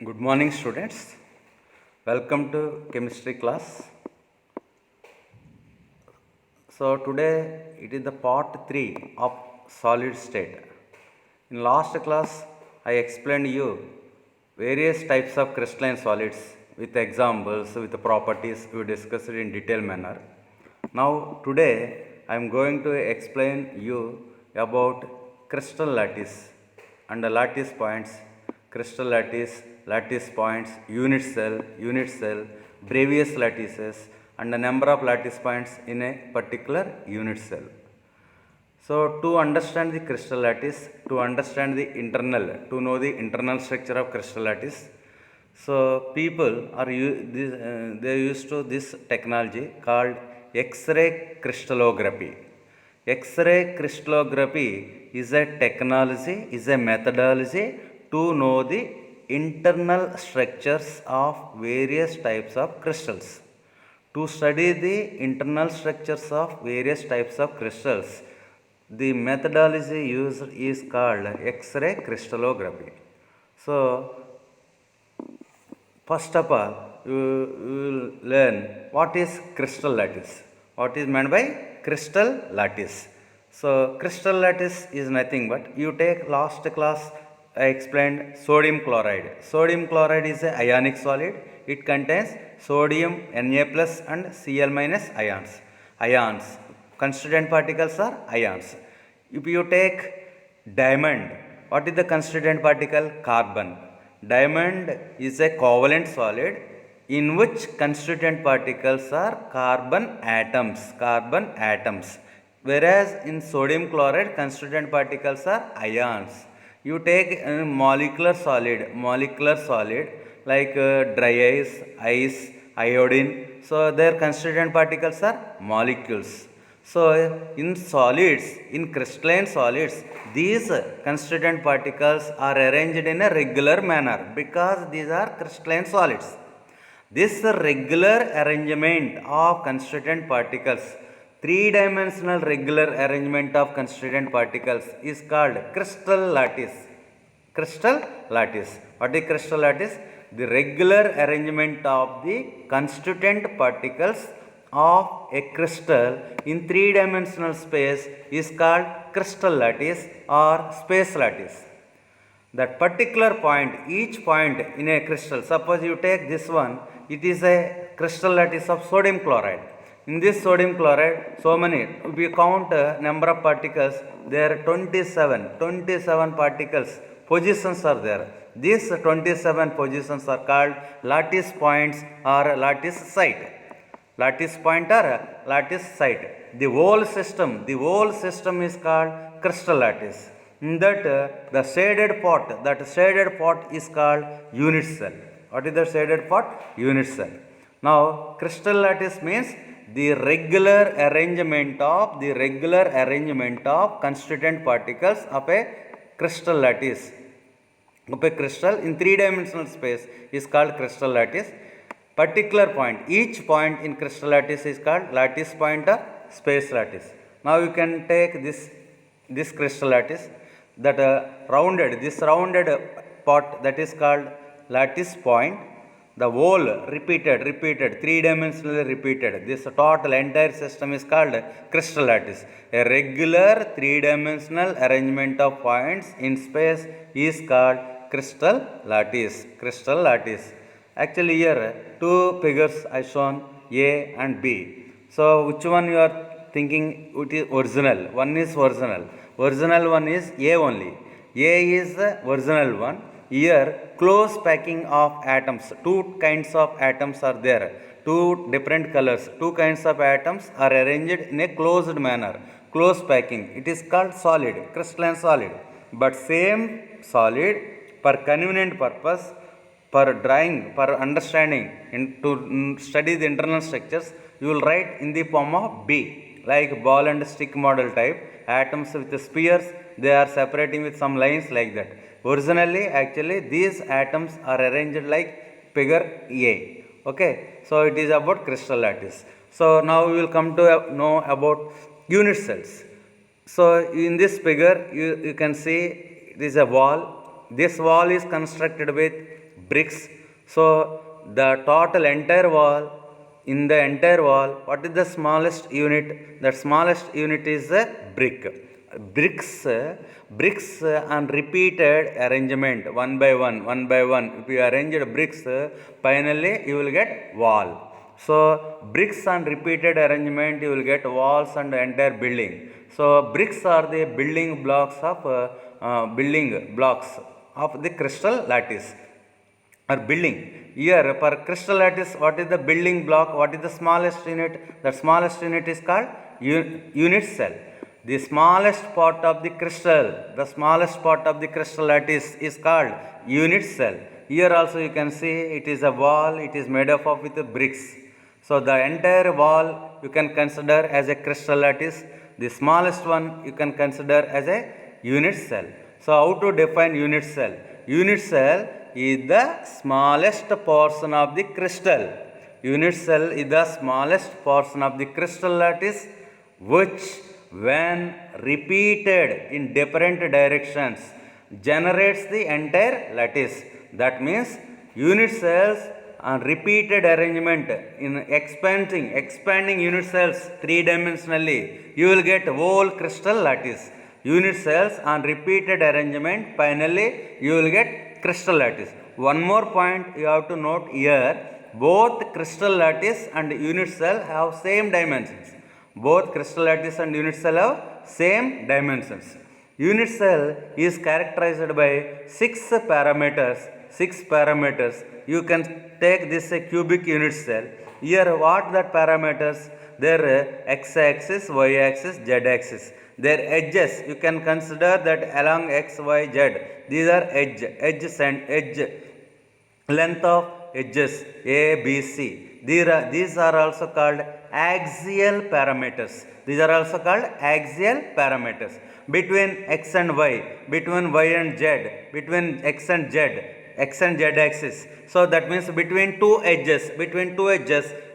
Good morning, students. Welcome to chemistry class. So today it is the part 3 of solid state. In last class I explained you various types of crystalline solids with examples, with the properties we discussed in detailed manner. Now today I am going to explain you about crystal lattice and the lattice points, crystal lattice, lattice points, unit cell, Bravais lattices, and the number of lattice points in a particular unit cell. So to understand the crystal lattice, to understand the internal, to know the internal structure of crystal lattice, so people are they used to this technology called X-ray crystallography. X-ray crystallography is a technology, is a methodology to know the internal structures of various types of crystals. To study the internal structures of various types of crystals, the methodology used is called X-ray crystallography. So, first of all, you will learn what is crystal lattice. What is meant by crystal lattice? So, crystal lattice is nothing but you take last class I explained sodium chloride. Sodium chloride is a ionic solid. It contains sodium Na plus and Cl minus ions. Ions. Constituent particles are ions. If you take diamond, what is the constituent particle? Carbon. Diamond is a covalent solid in which constituent particles are carbon atoms. Carbon atoms. Whereas in sodium chloride, constituent particles are ions. You take a molecular solid like dry ice, iodine. So their constituent particles are molecules. So in solids, in crystalline solids, these constituent particles are arranged in a regular manner because these are crystalline solids. This regular arrangement of constituent particles, three-dimensional regular arrangement of constituent particles is called crystal lattice. Crystal lattice. What is crystal lattice? The regular arrangement of the constituent particles of a crystal in three-dimensional space is called crystal lattice or space lattice. That particular point, each point in a crystal, suppose you take this one, it is a crystal lattice of sodium chloride. In this sodium chloride, so many, if you count number of particles, there are 27 particles, positions are there. These 27 positions are called lattice points or lattice site. Lattice point or lattice site. The whole system is called crystal lattice. In that the shaded part is called unit cell. What is the shaded part? Unit cell. Now crystal lattice means the regular arrangement of constituent particles of a crystal lattice. Of a crystal in three-dimensional space is called crystal lattice. Particular point, each point in crystal lattice is called lattice point or space lattice. Now you can take this crystal lattice, that rounded part, that is called lattice point. The whole repeated, three-dimensionally repeated, this total entire system is called crystal lattice. A regular three-dimensional arrangement of points in space is called crystal lattice. Crystal lattice. Actually here two figures I shown, A and B. So which one you are thinking it is original? One is original. Original one is A only. A is the original one. Here close packing of atoms. Two kinds of atoms are there. Two different colors. Two kinds of atoms are arranged in a closed manner. Close packing. It is called solid, crystalline solid. But same solid, for convenient purpose, for drawing, for understanding, to study the internal structures, you will write in the form of B, like ball and stick model type. Atoms with the spheres, they are separating with some lines like that. Originally, actually, these atoms are arranged like figure A. Okay, so it is about crystal lattice. So now we will come to know about unit cells. So in this figure, you can see it is a wall. This wall is constructed with bricks. So the total entire wall, in the entire wall, what is the smallest unit? The smallest unit is the brick. Bricks and repeated arrangement, one by one. If you arrange bricks, finally you will get wall. So bricks and repeated arrangement, you will get walls and entire building. So bricks are the building blocks of the crystal lattice or building. Here for crystal lattice, what is the building block? What is the smallest unit? The smallest unit is called unit cell. The smallest part of the crystal, lattice is called unit cell. Here also you can see it is a wall, it is made up of with bricks. So the entire wall you can consider as a crystal lattice. The smallest one you can consider as a unit cell. So how to define unit cell? Unit cell is the smallest portion of the crystal. Unit cell is the smallest portion of the crystal lattice which when repeated in different directions generates the entire lattice. That means unit cells and repeated arrangement in expanding unit cells three-dimensionally, you will get whole crystal lattice. Unit cells and repeated arrangement, finally you will get crystal lattice. One more point you have to note here, both crystal lattice and unit cell have same dimensions. Both crystal lattice and unit cell have same dimensions. Unit cell is characterized by 6 parameters. You can take this cubic unit cell. Here what that parameters? Their x-axis, y-axis, z-axis. Their edges, you can consider that along x, y, z. These are edge length of edges A, B, C. These are also called axial parameters. Between x and y, between y and z, between x and z axis. So that means between two edges,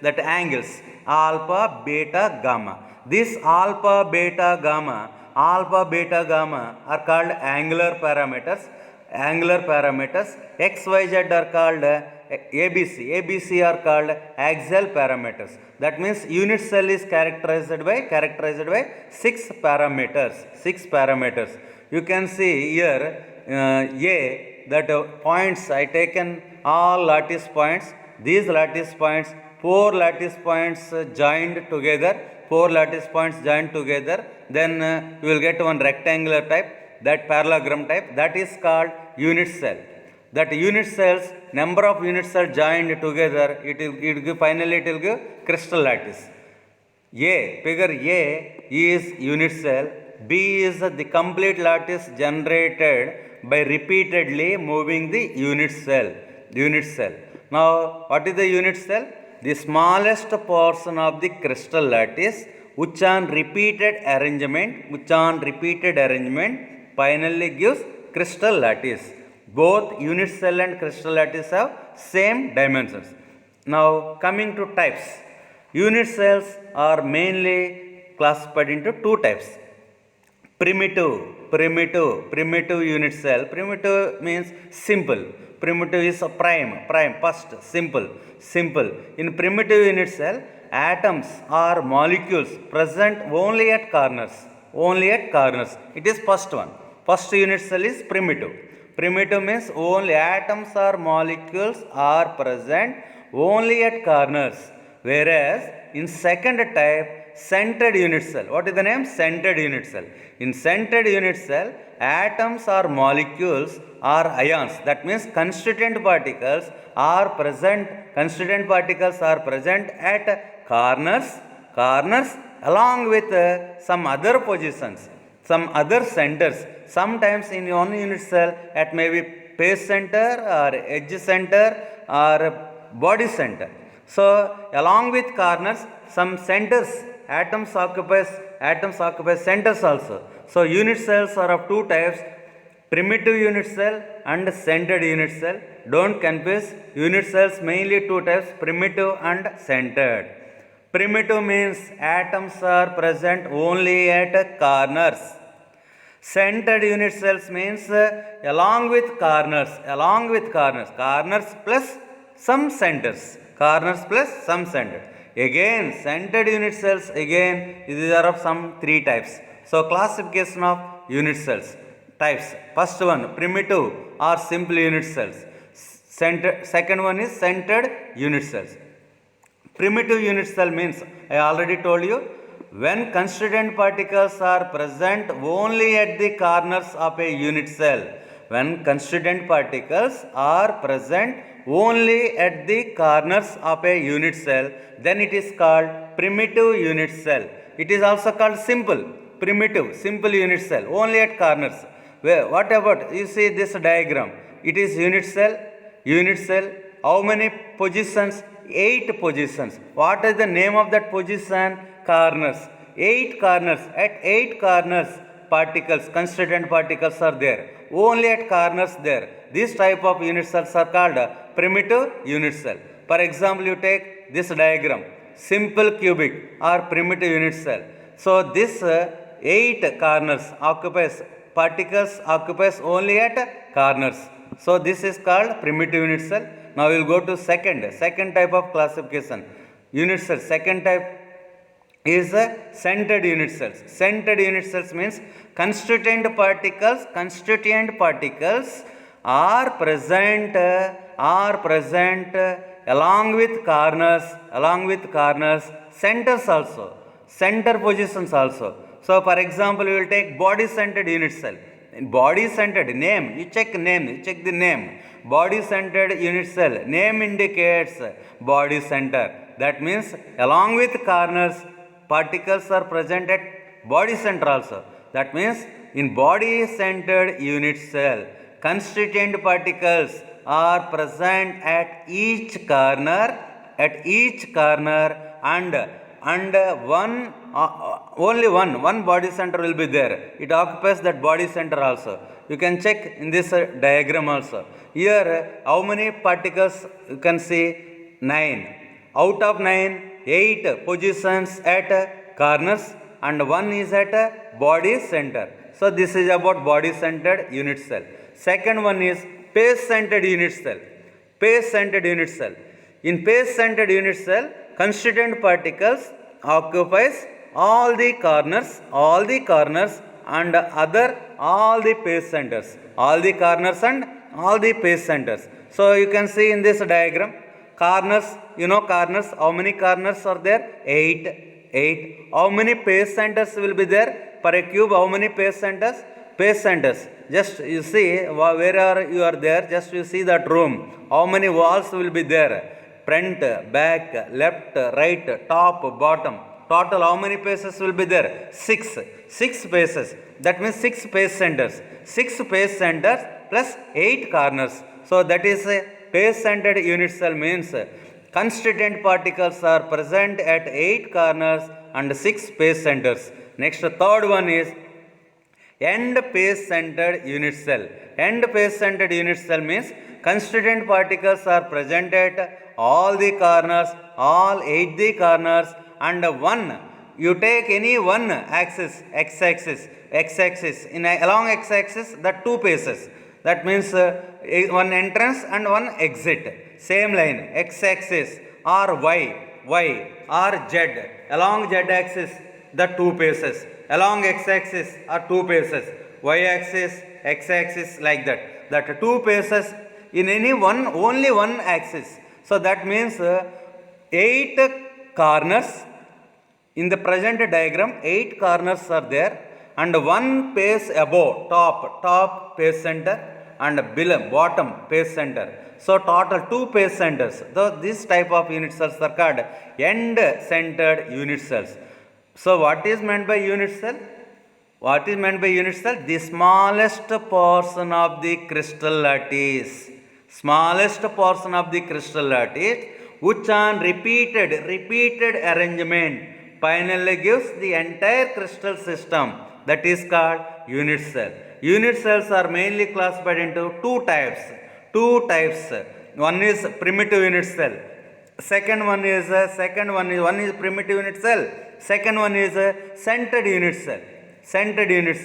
that angles alpha, beta, gamma. This alpha, beta, gamma are called angular parameters. X, y, z are called ABC are called axial parameters. That means unit cell is characterized by 6 parameters. You can see here A, that points I taken all lattice points. These lattice points, 4 lattice points joined together. Then you will get one rectangular type, that parallelogram type, that is called unit cell. That unit cells, number of unit cells joined together, finally it will give crystal lattice. Figure A is unit cell. B is the complete lattice generated by repeatedly moving the unit cell. Now what is the unit cell? The smallest portion of the crystal lattice which on repeated arrangement finally gives crystal lattice. Both unit cell and crystal lattice have same dimensions. Now coming to types. Unit cells are mainly classified into 2 types. Primitive unit cell. Primitive means simple. Primitive is a prime, first, simple. In primitive unit cell, atoms or molecules present only at corners. It is first one. First unit cell is primitive. Primitive means only atoms or molecules are present only at corners. Whereas in second type, centered unit cell. What is the name? Centered unit cell. In centered unit cell, atoms or molecules or ions, that means constituent particles are present at corners along with some other positions, some other centers. Sometimes in one unit cell it may be base center or edge center or body center. So along with corners, some centers, atoms occupy centers also. So unit cells are of 2 types, primitive unit cell and centered unit cell. Don't confuse, unit cells mainly 2 types, primitive and centered. Primitive means atoms are present only at corners. Centered unit cells means along with corners, corners plus some centers, corners plus some center. Again, centered unit cells, again, these are of some three types. So, classification of unit cells types. First one, primitive or simple unit cells. Second one is centered unit cells. Primitive unit cell means, I already told you, when constituent particles are present only at the corners of a unit cell. When constituent particles are present only at the corners of a unit cell, then it is called primitive unit cell. It is also called simple, simple unit cell, only at corners. What about, you see this diagram, it is unit cell, how many positions? 8 positions. What is the name of that position? Corners. 8 corners. At 8 corners, particles, constituent particles are there. Only at corners there. This type of unit cells are called primitive unit cell. For example, you take this diagram, simple cubic or primitive unit cell. So this 8 corners occupies, particles occupies only at corners. So this is called primitive unit cell. Now we will go to second type of classification. Unit cell, second type is centered unit cells. Centered unit cells means constituent particles are present along with corners, centers also, center positions also. So for example, you will take body centered unit cell. Body centered, name, you check the name. Body centered unit cell, name indicates body center. That means along with corners, particles are present at body center also. That means in body centered unit cell, constituent particles are present at each corner, and only one body center will be there. It occupies that body center also. You can check in this diagram also. Here, how many particles you can see? 9. Out of 9, 8 positions at corners and 1 is at body center. So this is about body centered unit cell. Second one is page centered unit cell. In page centered unit cell, constituent particles occupies all the corners and all the page centers. So you can see in this diagram, corners, corners, how many corners are there? 8. How many page centers will be there? Per a cube, how many page centers? Just you see, wherever you are there, just you see that room. How many walls will be there? Front, back, left, right, top, bottom. Total how many paces will be there? 6. 6 paces. That means 6 page centers. 6 page centers plus 8 corners. So that is a page centered unit cell means constituent particles are present at 8 corners and 6 page centers. Next, third one is end page centered unit cell. End page centered unit cell means constituent particles are present at all the corners, all 8 the corners, and one, you take any one axis, x-axis, along x-axis, the 2 paces. That means one entrance and one exit. Same line, x-axis or y or z. Along z-axis, the 2 paces. Along x-axis are 2 paces. Y-axis, x-axis, like that. That 2 paces in any one, only one axis. So that means 8 corners. In the present diagram, 8 corners are there and 1 pace above, top pace center and below, bottom pace center. So total 2 pace centers. So this type of unit cells are called end centered unit cells. So what is meant by unit cell? The smallest portion of the crystal lattice. Which on repeated arrangement finally gives the entire crystal system. That is called unit cell. Unit cells are mainly classified into 2 types. One is primitive unit cell. One is primitive unit cell. Second one is centered unit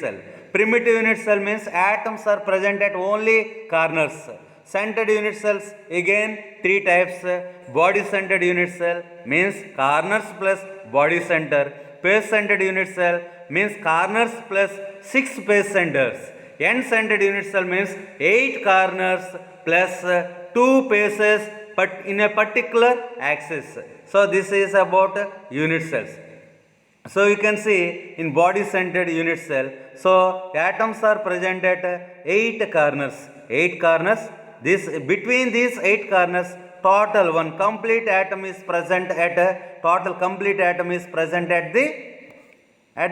cell. Primitive unit cell means atoms are present at only corners. Centered unit cells, again 3 types. Body centered unit cell means corners plus body center. Face centered unit cell means corners plus 6 face centers. End centered unit cell means 8 corners plus 2 faces but in a particular axis. So this is about unit cells. So you can see in body centered unit cell, so atoms are present at 8 corners. 8 corners. This between these 8 corners, total one complete atom is present at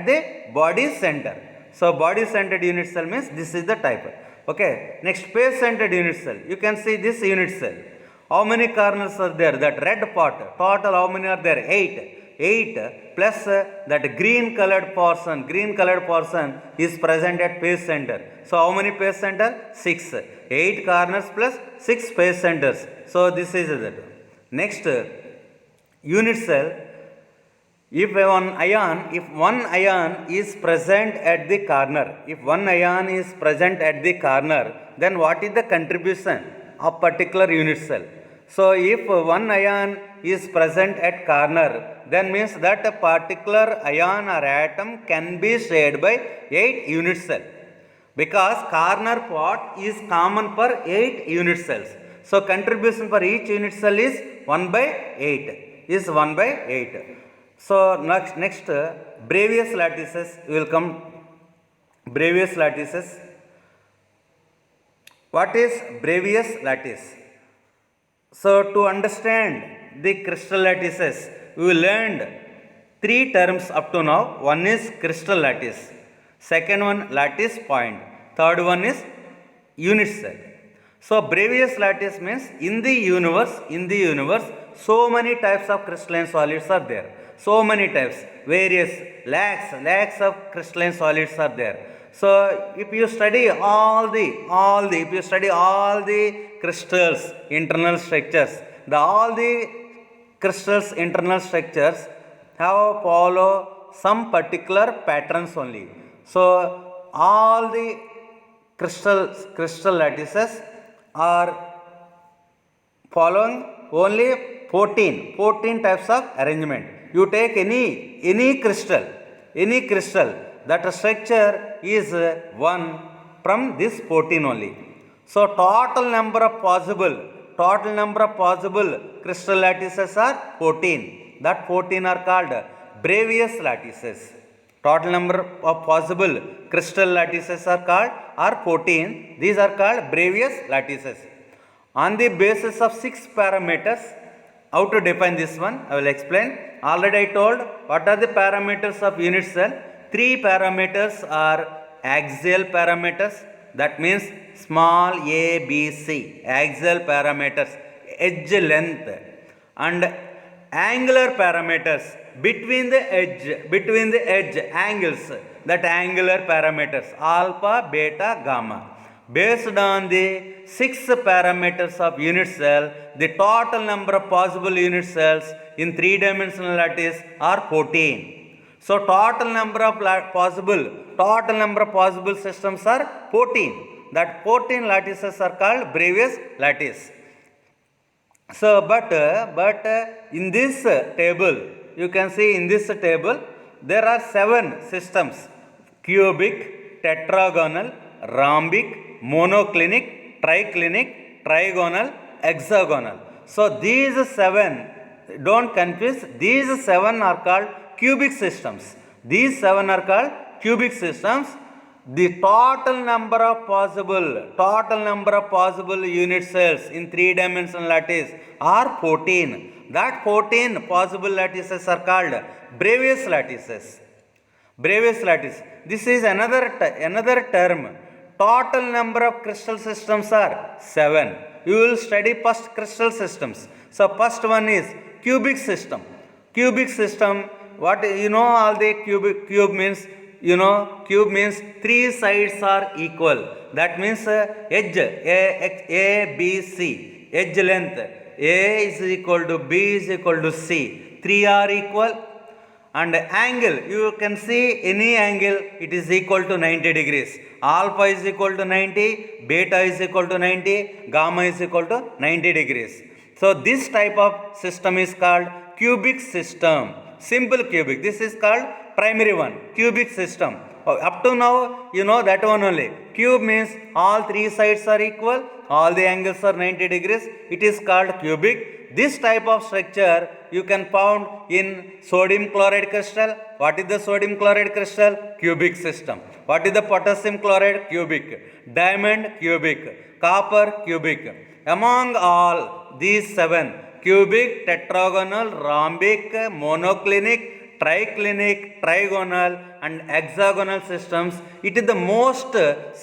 the body center. So body centered unit cell means this is the type. Okay. Next, face centered unit cell. You can see this unit cell. How many corners are there? That red part. Total how many are there? 8. 8 plus that green colored portion is present at face center. So how many face center? 6. 8 corners plus 6 face centers. So this is that. Next, unit cell. If one ion is present at the corner, then what is the contribution of particular unit cell? So if one ion is present at corner, then means that a particular ion or atom can be shared by 8 unit cell, because corner part is common for 8 unit cells. So contribution for each unit cell is 1/8. So next Bravais lattices will come. Bravais lattices. What is Bravais lattice? So to understand the crystal lattices, we learned 3 terms up to now. One is crystal lattice, second one lattice point, third one is unit cell. So Bravais lattice means in the universe, so many types of crystalline solids are there. So many types, various lakhs of crystalline solids are there. So if you study all the crystals internal structures, all the crystals internal structures have follow some particular patterns only. So all the crystal lattices are following only 14 types of arrangement. You take any crystal, that structure is one from this 14 only. So total number of possible crystal lattices are 14. That 14 are called Bravais lattices. Total number of possible crystal lattices are 14. These are called Bravais lattices. On the basis of 6 parameters, how to define this one? I will explain. Already I told what are the parameters of unit cell. 3 parameters are axial parameters. That means small a, b, c. Axial parameters, edge length, and angular parameters between the edge angles. That angular parameters alpha, beta, gamma. Based on the 6 parameters of unit cell, the total number of possible unit cells in 3-dimensional lattice are 14. So total number of possible systems are 14. That 14 lattices are called Bravais lattice. So but in this table, you can see in this table there are 7 systems: cubic, tetragonal, rhombic, monoclinic, triclinic, trigonal, hexagonal. So these 7, don't confuse, these 7 are called cubic systems. These 7 are called cubic systems. The total number of possible unit cells in 3-dimensional lattice are 14. That 14 possible lattices are called Bravais lattices. Bravais lattice. This is another term. Total number of crystal systems are 7. You will study first crystal systems. So first one is cubic system. Cubic system, what you know, all the cube means, cube means 3 sides are equal. That means edge a, b, c, edge length a is equal to b is equal to c. 3 are equal, And angle, you can see any angle, it is equal to 90 degrees. Alpha is equal to 90, beta is equal to 90, gamma is equal to 90 degrees. So this type of system is called cubic system. Simple cubic. This is called primary one, cubic system. Up to now, you know that one only. Cube means all three sides are equal, all the angles are 90 degrees. It is called cubic. This type of structure you can found in sodium chloride crystal. What is the sodium chloride crystal? Cubic system. What is the potassium chloride? Cubic. Diamond, cubic. Copper, cubic. Among all these seven, cubic, tetragonal, rhombic, monoclinic, triclinic, trigonal and hexagonal systems, it is the most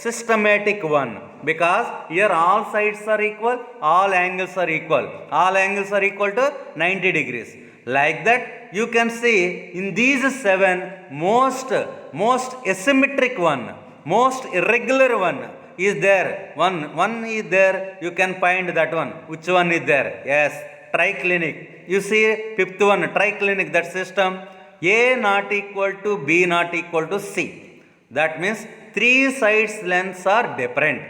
systematic one, because here all sides are equal, all angles are equal. All angles are equal to 90 degrees. Like that, you can see in these seven, most asymmetric one, most irregular one is there. One is there, you can find that one. Which one is there? Yes, triclinic. You see fifth one, triclinic, that system. A not equal to B not equal to C. That means three sides lengths are different.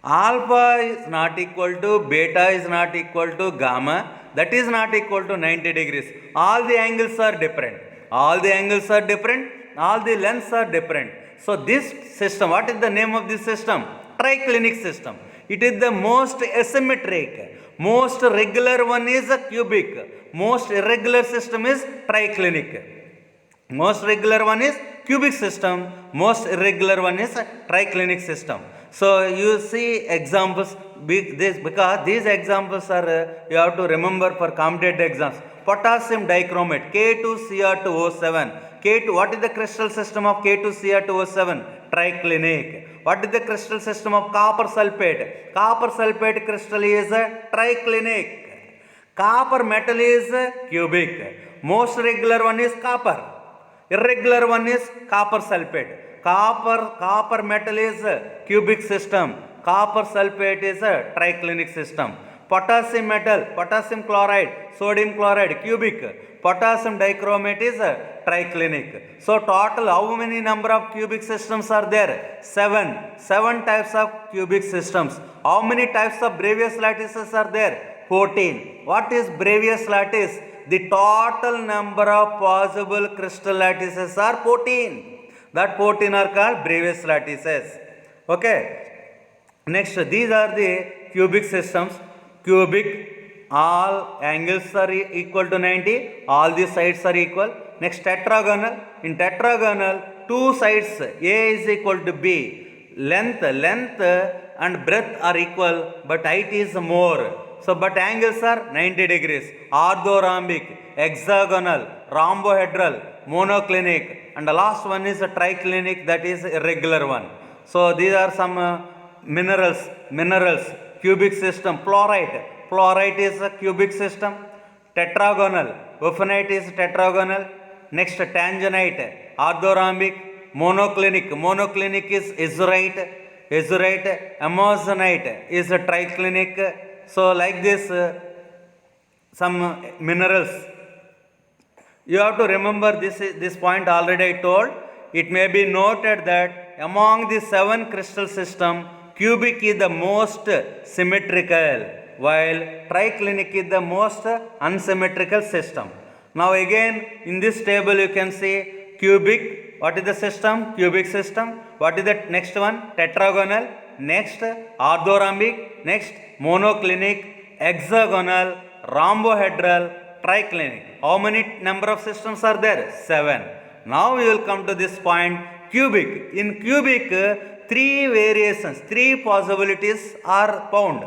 Alpha is not equal to, beta is not equal to, gamma, that is not equal to 90 degrees. All the angles are different. All the angles are different. All the lengths are different. So this system, what is the name of this system? Triclinic system. It is the most asymmetric. Most regular one is a cubic. Most irregular system is triclinic. Most regular one is cubic system. Most irregular one is a triclinic system. So you see examples, because these examples are you have to remember for competitive exams. Potassium dichromate, K2Cr2O7. K2, what is the crystal system of K2Cr2O7? Triclinic. What is the crystal system of copper sulfate? Copper sulfate crystal is a triclinic. Copper metal is cubic. Most regular one is copper. Irregular one is copper sulfate. Copper metal is a cubic system. Copper sulfate is a triclinic system. Potassium metal, potassium chloride, sodium chloride, cubic. Potassium dichromate is a triclinic. So total how many number of cubic systems are there? 7. 7 types of cubic systems. How many types of Bravais lattices are there? 14. What is Bravais lattice? The total number of possible crystal lattices are 14. That 14 are called Bravais lattices. Okay. Next, these are the cubic systems. Cubic, all angles are equal to 90, all the sides are equal. Next, tetragonal. In tetragonal, two sides A is equal to B. Length and breadth are equal, but height is more. So, but angles are 90 degrees. Orthorhombic, hexagonal, rhombohedral, monoclinic, and the last one is a triclinic, that is irregular one. So, these are some minerals, cubic system. Fluorite is a cubic system. Tetragonal, waphanite is tetragonal. Next, tanzanite, orthorhombic. Monoclinic is azurite. Amazonite is a triclinic. So like this, some minerals. You have to remember this point already I told. It may be noted that among the 7 crystal system, cubic is the most symmetrical, while triclinic is the most unsymmetrical system. Now again, in this table you can see cubic. What is the system? Cubic system. What is the next one? Tetragonal. Next, orthorhombic. Next, monoclinic, hexagonal, rhombohedral, triclinic. How many number of systems are there? 7. Now we will come to this point, cubic. In cubic, 3 variations, 3 possibilities are found.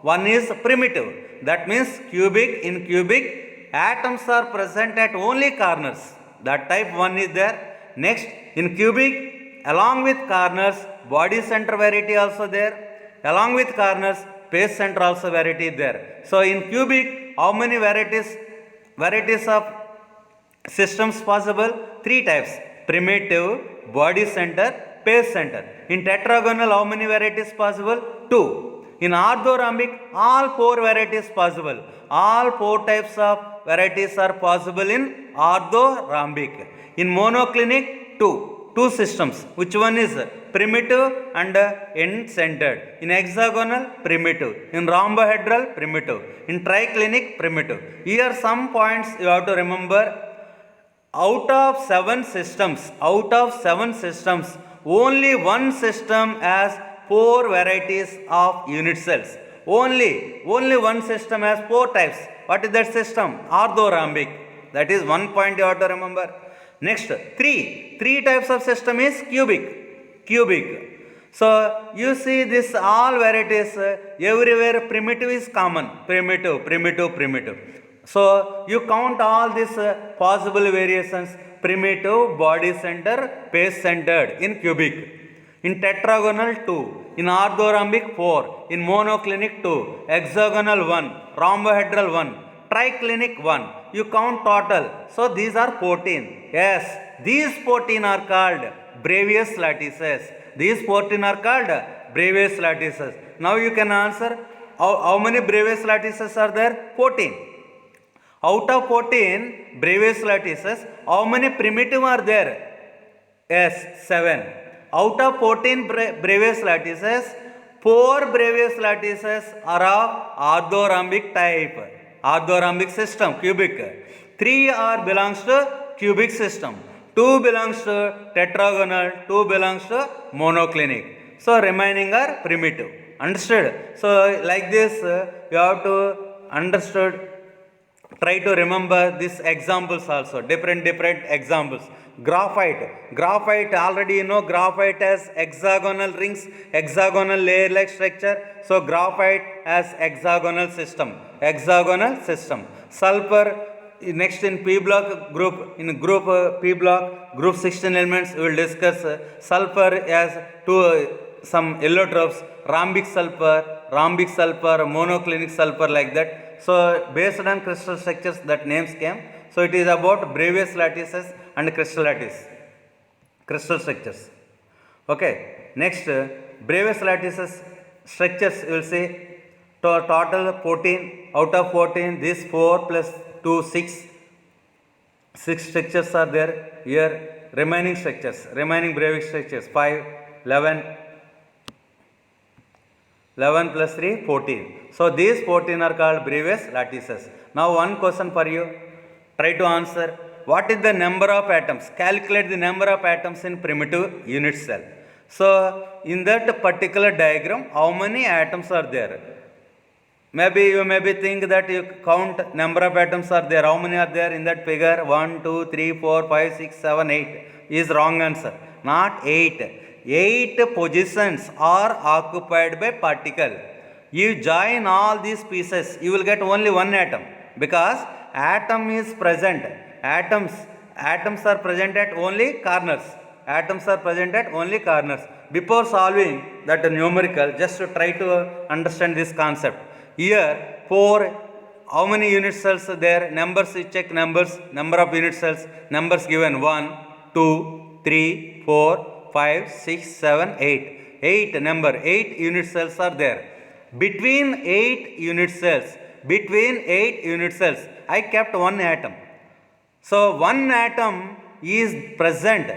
One is primitive. That means in cubic, atoms are present at only corners. That type 1 is there. Next, in cubic, along with corners, body center variety also there. Along with corners, base center also variety is there. So in cubic, how many varieties of systems possible? 3 types: primitive, body center, base center. In tetragonal, how many varieties possible? 2. In orthorhombic, all 4 varieties possible. All 4 types of varieties are possible in orthorhombic. In monoclinic, two systems. Which one is primitive and end-centered? In hexagonal, primitive. In rhombohedral, primitive. In triclinic, primitive. Here some points you have to remember. Out of seven systems, only one system has four varieties of unit cells. Only one system has four types. What is that system? Orthorhombic. That is one point you have to remember. Next, three types of system is cubic. So you see this all varieties everywhere primitive is common. Primitive. So you count all these possible variations: primitive, body center, base centered in cubic. In tetragonal 2, in orthorhombic 4, in monoclinic 2, hexagonal 1, rhombohedral 1, triclinic 1. You count total. So these are 14. Yes, these 14 are called Bravais lattices. These 14 are called Bravais lattices. Now you can answer how many Bravais lattices are there? 14. Out of 14 Bravais lattices, how many primitive are there? Yes, 7. Out of 14 Bravais lattices, 4 Bravais lattices are of orthorhombic type. Orthorhombic system, cubic. 3 are belongs to cubic system. 2 belongs to tetragonal, 2 belongs to monoclinic. So remaining are primitive. Understood? So like this you have to understood. Try to remember these examples also. Different examples. Graphite already you know graphite has hexagonal rings, hexagonal layer like structure. So graphite has hexagonal system. Sulfur, next in P block group, in group P block, group 16 elements we will discuss. Sulfur has some allotropes, rhombic sulfur, monoclinic sulfur, like that. So based on crystal structures that names came. So it is about Bravais lattices and crystal structures. Okay. Next, Bravais lattices structures you will see total 14. Out of 14, this 4 plus 2 6. 6 structures are there here. Remaining Bravais structures 5, 11 plus 3, 14. So these 14 are called Bravais lattices. Now one question for you. Try to answer. What is the number of atoms? Calculate the number of atoms in primitive unit cell. So in that particular diagram, how many atoms are there? Maybe you think that you count number of atoms are there. How many are there in that figure? 1, 2, 3, 4, 5, 6, 7, 8 is wrong answer. Not 8. 8 positions are occupied by particle. You join all these pieces, you will get only one atom, because atom is present. Atoms are present at only corners. Before solving that numerical, just to try to understand this concept. Here, 4, how many unit cells are there? Numbers, you check numbers, number of unit cells, numbers given 1, 2, 3, 4, 5, 6, 7, 8. 8 unit cells are there. Between 8 unit cells, I kept one atom. So one atom is present.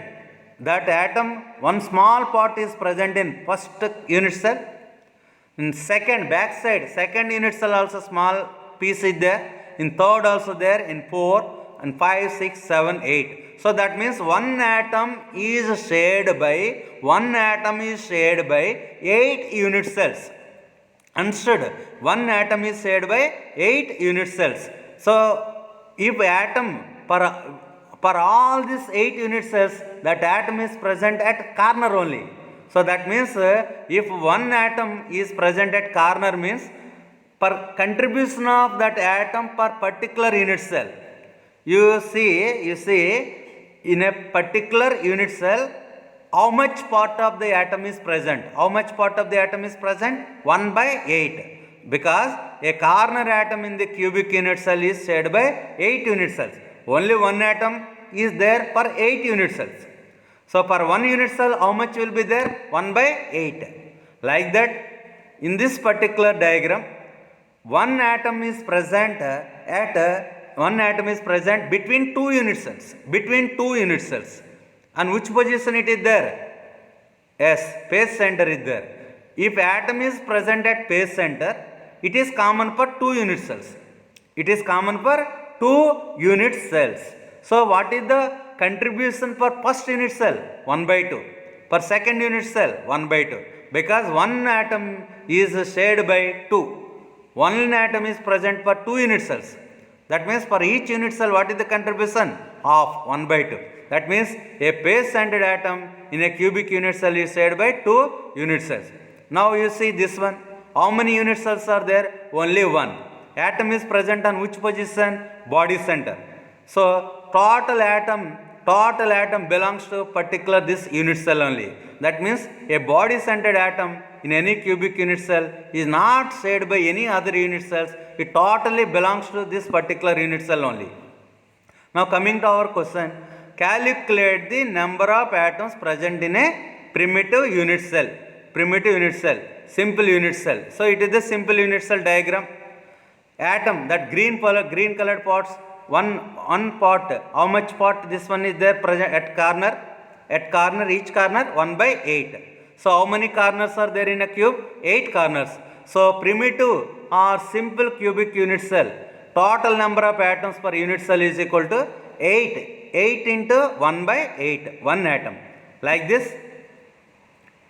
That atom, one small part is present in first unit cell. In second unit cell also small piece is there. In third also there. In 4 and 5, 6, 7, 8. So that means one atom is shared by 8 unit cells. Understood? One atom is shared by 8 unit cells. So if atom for all these 8 unit cells, that atom is present at corner only. So that means if one atom is present at corner, means per contribution of that atom per particular unit cell. You see in a particular unit cell, how much part of the atom is present? 1 by 8. Because a corner atom in the cubic unit cell is shared by 8 unit cells. Only one atom is there per 8 unit cells. So per 1 unit cell, how much will be there? 1 by 8. Like that, in this particular diagram, one atom is present at one atom is present between two unit cells. Between two unit cells. And which position it is there? Yes, base center is there. If atom is present at base center, it is common for two unit cells. It is common for two unit cells. So what is the contribution for first unit cell? 1 by 2. For second unit cell, 1 by 2. Because one atom is shared by 2. One atom is present for two unit cells. That means for each unit cell, what is the contribution? Of 1 by 2. That means a base-centered atom in a cubic unit cell is shared by two unit cells. Now you see this one. How many unit cells are there? Only one. Atom is present on which position? Body center. So total atom belongs to particular this unit cell only. That means a body-centered atom in any cubic unit cell is not shared by any other unit cells. It totally belongs to this particular unit cell only. Now coming to our question, calculate the number of atoms present in a primitive unit cell. Primitive unit cell, simple unit cell. So it is the simple unit cell diagram. Atom, that green colored parts, one part, how much part this one is there present at corner? At corner, each corner 1 by 8. So how many corners are there in a cube? 8 corners. So primitive or simple cubic unit cell, total number of atoms per unit cell is equal to 8. 8 into 1 by 8, 1 atom. Like this,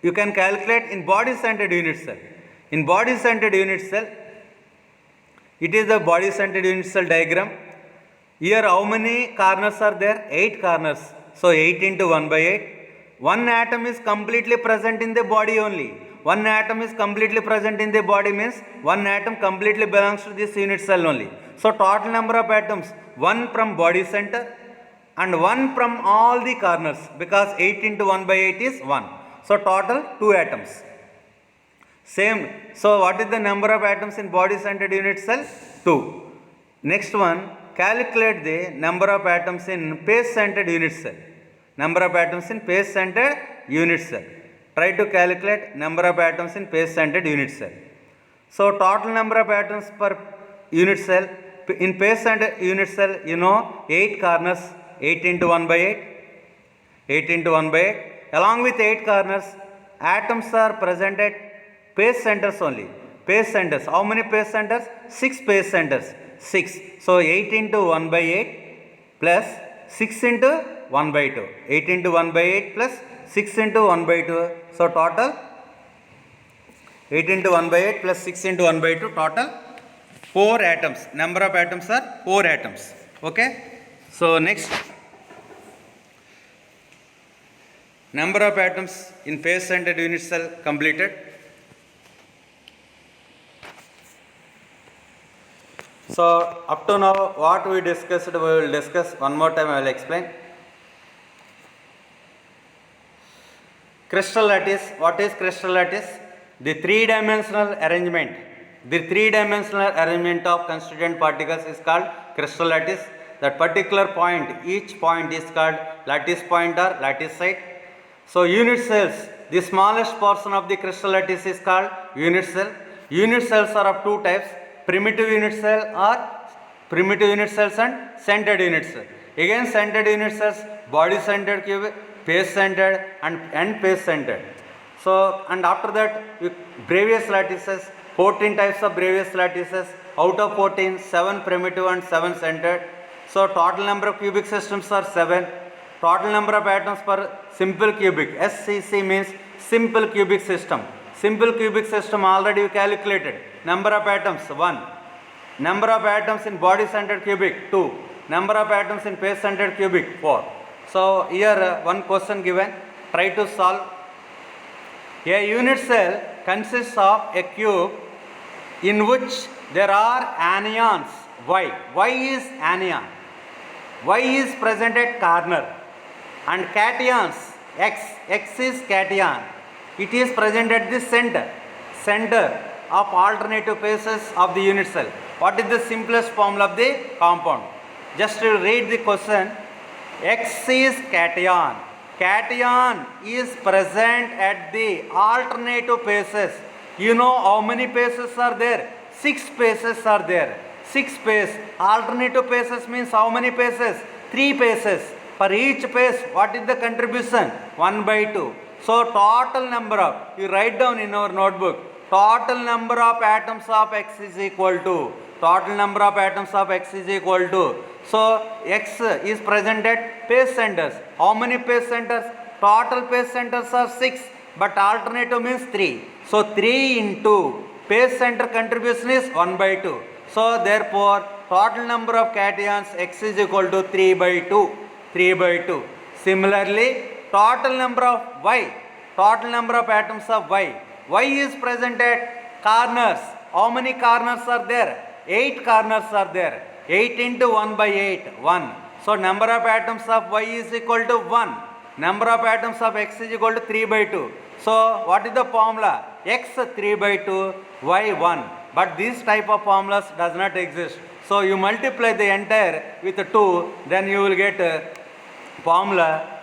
you can calculate in body-centered unit cell. In body-centered unit cell, it is the body-centered unit cell diagram. Here how many corners are there? 8 corners. So 8 into 1 by 8. One atom is completely present in the body only. One atom is completely present in the body means one atom completely belongs to this unit cell only. So total number of atoms, 1 from body center and 1 from all the corners, because 8 into 1 by 8 is 1. So total 2 atoms. Same. So what is the number of atoms in body centered unit cell? 2. Next one, calculate the number of atoms in base centered unit cell. Number of atoms in base centered unit cell. Try to calculate number of atoms in base centered unit cell. So total number of atoms per unit cell in base centered unit cell, 8 corners, 8 into 1 by 8. 8 into 1 by 8. Along with 8 corners, atoms are present at base centers only. Base centers. How many base centers? 6 base centers. 6. So 8 into 1 by 8 plus 6 into 1 by 2. 8 into 1 by 8 plus 6 into 1 by 2. So total 8 into 1 by 8 plus 6 into 1 by 2. Total 4 atoms. Number of atoms are 4 atoms. Okay. So next, number of atoms in base centered unit cell completed. So up to now what we discussed, we will discuss one more time. I will explain. Crystal lattice. What is crystal lattice? The three-dimensional arrangement. The three-dimensional arrangement of constituent particles is called crystal lattice. That particular point, each point is called lattice point or lattice site. So unit cells, the smallest portion of the crystal lattice is called unit cell. Unit cells are of two types, primitive unit cell or primitive unit cells and centered unit cell. Again centered unit cells, body centered cubic, base centered and end base centered. So and after that Bravais lattices, 14 types of Bravais lattices, out of 14, 7 primitive and 7 centered. So total number of cubic systems are 7. Total number of atoms per simple cubic, SCC means simple cubic system. Simple cubic system already we calculated. Number of atoms 1. Number of atoms in body centered cubic 2. Number of atoms in base centered cubic 4. So here one question given, try to solve. A unit cell consists of a cube in which there are anions. Y. Y is anion. Y is present at corner. And cations, X is cation. It is present at the center of alternative faces of the unit cell. What is the simplest formula of the compound? Just to read the question. X is cation. Cation is present at the alternative faces. You know how many faces are there? 6 faces are there. 6 pace. Alternative paces means how many paces? 3 paces. For each pace, what is the contribution? 1 by 2. So total number of, you write down in our notebook, total number of atoms of X is equal to, total number of atoms of X is equal to. So X is present at pace centers. How many pace centers? Total pace centers are 6, but alternative means 3. So 3 into pace center contribution is 1 by 2. So therefore total number of cations X is equal to 3 by 2. 3 by 2. Similarly, total number of Y, total number of atoms of Y. Y is present at corners. How many corners are there? 8 corners are there. 8 into 1 by 8, 1. So number of atoms of Y is equal to 1. Number of atoms of X is equal to 3 by 2. So what is the formula? X 3 by 2, Y 1. But this type of formulas does not exist. So you multiply the entire with 2, then you will get formula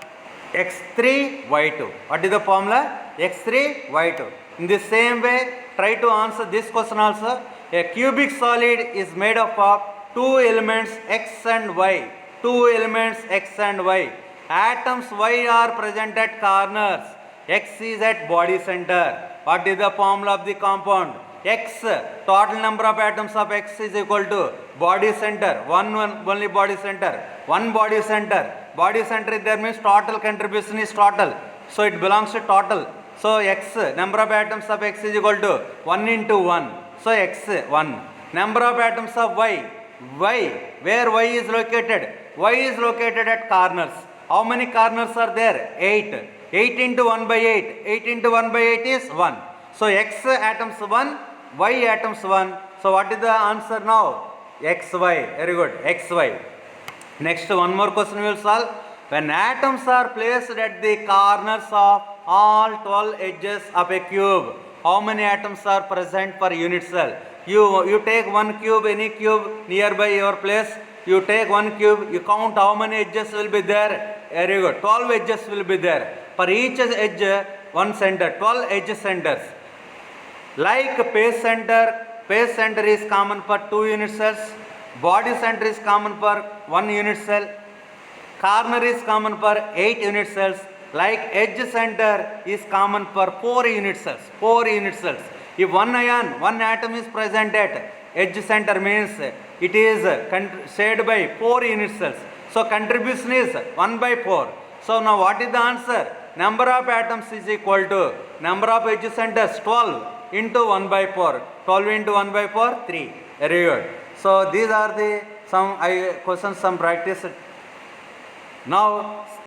x3 y2. What is the formula? x3 y2. In the same way, try to answer this question also. A cubic solid is made up of 2 elements x and y. 2 elements x and y. Atoms y are present at corners. X is at body center. What is the formula of the compound? X, total number of atoms of X is equal to body center, one only body center, one body center. Body center is there means total contribution is total. So it belongs to total. So X, number of atoms of X is equal to 1 into 1. So X 1. Number of atoms of Y, Y, where Y is located? Y is located at corners. How many corners are there? 8. 8 into 1 by 8. 8 into 1 by 8 is 1. So X atoms 1, Y atoms 1. So what is the answer now? XY. Very good. XY. Next one more question we will solve. When atoms are placed at the corners of all 12 edges of a cube, how many atoms are present per unit cell? You take one cube, any cube nearby your place. You take one cube, you count how many edges will be there. Very good. 12 edges will be there. For each edge, one center. 12 edge centers. Like pace center is common for 2 unit cells. Body center is common for 1 unit cell. Corner is common for 8 unit cells. Like edge center is common for 4 unit cells. 4 unit cells. If one ion, one atom is present at edge center means it is shared by 4 unit cells. So contribution is 1 by 4. So now what is the answer? Number of atoms is equal to number of edge centers 12 into 1 by 4. 12 into 1 by 4, 3. Very good. So these are the some questions, some practice. Now